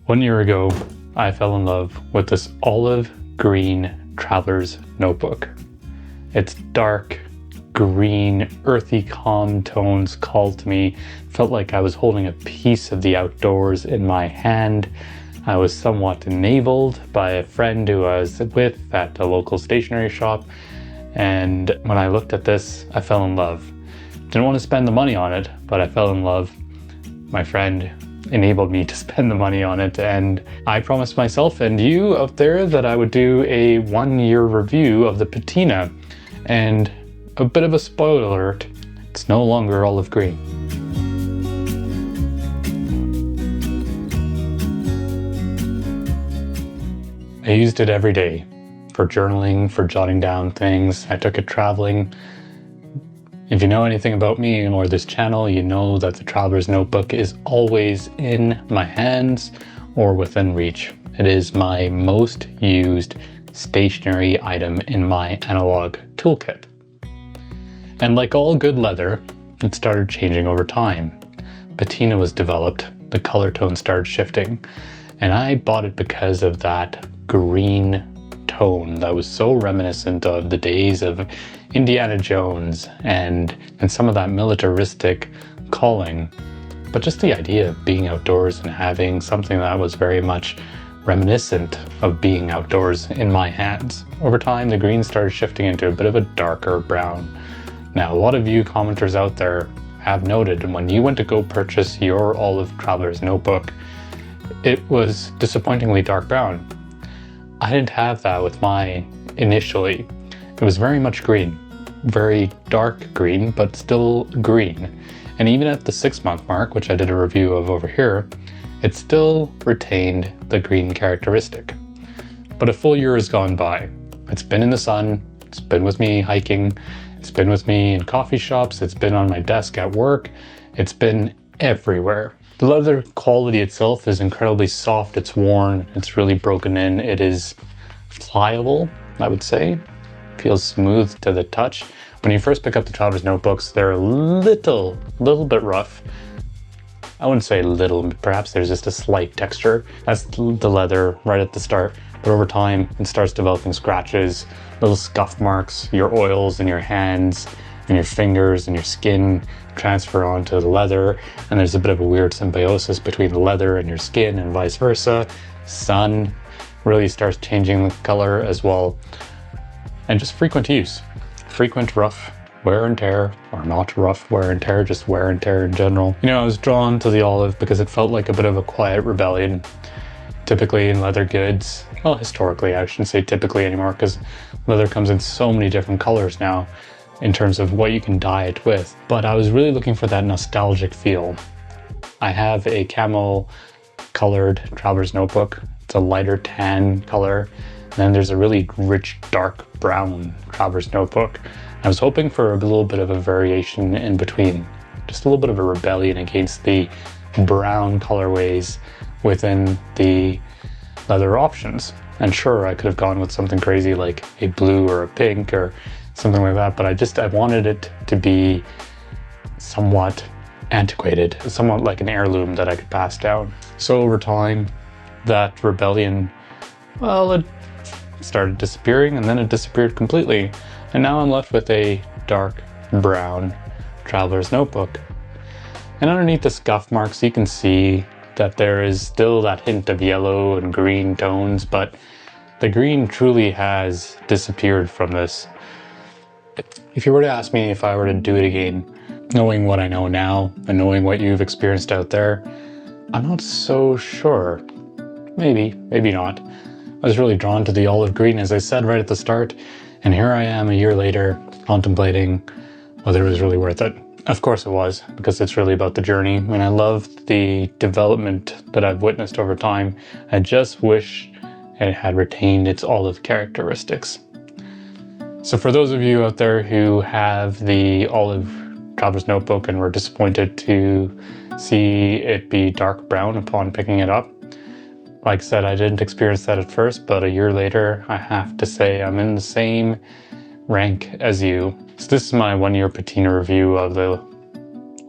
1 year ago, I fell in love with this olive green traveler's notebook. Its dark, green, earthy, calm tones called to me. Felt like I was holding a piece of the outdoors in my hand. I was somewhat enabled by a friend who I was with at a local stationery shop. And when I looked at this, I fell in love. Didn't want to spend the money on it, but I fell in love. My friend enabled me to spend the money on it, and I promised myself and you out there that I would do a 1-year review of the Patina. And a bit of a spoiler alert, it's no longer olive green. I used it every day for journaling, for jotting down things. I took it traveling. If you know anything about me or this channel, you know that the Traveler's Notebook is always in my hands or within reach. It is my most used stationery item in my analog toolkit. And like all good leather, it started changing over time. Patina was developed, the color tone started shifting, and I bought it because of that green tone that was so reminiscent of the days of Indiana Jones and some of that militaristic calling. But just the idea of being outdoors and having something that was very much reminiscent of being outdoors in my hands. Over time, the green started shifting into a bit of a darker brown. Now, a lot of you commenters out there have noted when you went to go purchase your Olive Traveler's Notebook, it was disappointingly dark brown. I didn't have that with mine initially. It was very much green, very dark green, but still green. And even at the 6-month mark, which I did a review of over here, it still retained the green characteristic. But a full year has gone by. It's been in the sun, it's been with me hiking, it's been with me in coffee shops, it's been on my desk at work, it's been everywhere. The leather quality itself is incredibly soft, it's worn, it's really broken in, it is pliable, I would say. Feels smooth to the touch. When you first pick up the Traveler's Notebooks, they're a little bit rough. I wouldn't say little, perhaps there's just a slight texture. That's the leather right at the start. But over time, it starts developing scratches, little scuff marks, your oils in your hands and your fingers and your skin transfer onto the leather. And there's a bit of a weird symbiosis between the leather and your skin and vice versa. Sun really starts changing the color as well. And just frequent use. Frequent rough wear and tear, or not rough wear and tear, just wear and tear in general. You know, I was drawn to the olive because it felt like a bit of a quiet rebellion. Typically in leather goods, well, historically, I shouldn't say typically anymore, because leather comes in so many different colors now in terms of what you can dye it with. But I was really looking for that nostalgic feel. I have a camel colored Traveler's Notebook. It's a lighter tan color. And then there's a really rich dark brown Traveler's Notebook. I was hoping for a little bit of a variation in between, just a little bit of a rebellion against the brown colorways within the leather options. And sure, I could have gone with something crazy like a blue or a pink or something like that, but I wanted it to be somewhat antiquated, somewhat like an heirloom that I could pass down. So over time, that rebellion, well, it started disappearing and then it disappeared completely. And now I'm left with a dark brown Traveler's Notebook. And underneath the scuff marks, you can see that there is still that hint of yellow and green tones, but the green truly has disappeared from this. If you were to ask me if I were to do it again, knowing what I know now and knowing what you've experienced out there, I'm not so sure. Maybe not. I was really drawn to the olive green, as I said right at the start, and here I am a year later contemplating whether it was really worth it. Of course it was, because it's really about the journey, and I love the development that I've witnessed over time. I just wish it had retained its olive characteristics. So for those of you out there who have the Olive Traveler's Notebook and were disappointed to see it be dark brown upon picking it up, like I said, I didn't experience that at first, but a year later, I have to say I'm in the same rank as you. So this is my 1-year Patina review of the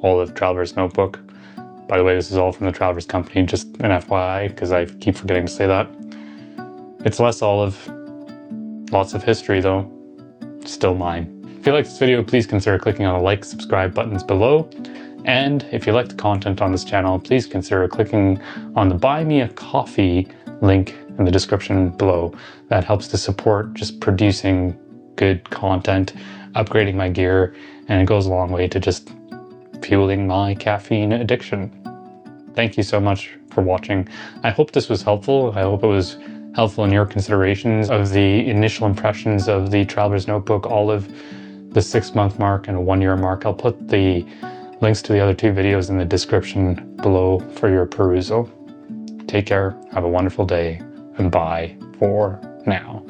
Olive Traveler's Notebook. By the way, this is all from the Travelers Company, just an FYI, because I keep forgetting to say that. It's less olive, lots of history though, still mine. If you like this video, please consider clicking on the like, subscribe buttons below. And if you like the content on this channel, please consider clicking on the Buy Me a Coffee link in the description below. That helps to support just producing good content, upgrading my gear, and it goes a long way to just fueling my caffeine addiction. Thank you so much for watching. I hope this was helpful. I hope it was helpful in your considerations of the initial impressions of the Traveler's Notebook Olive, the 6-month mark and a 1-year mark. I'll put the links to the other 2 videos in the description below for your perusal. Take care, have a wonderful day, and bye for now.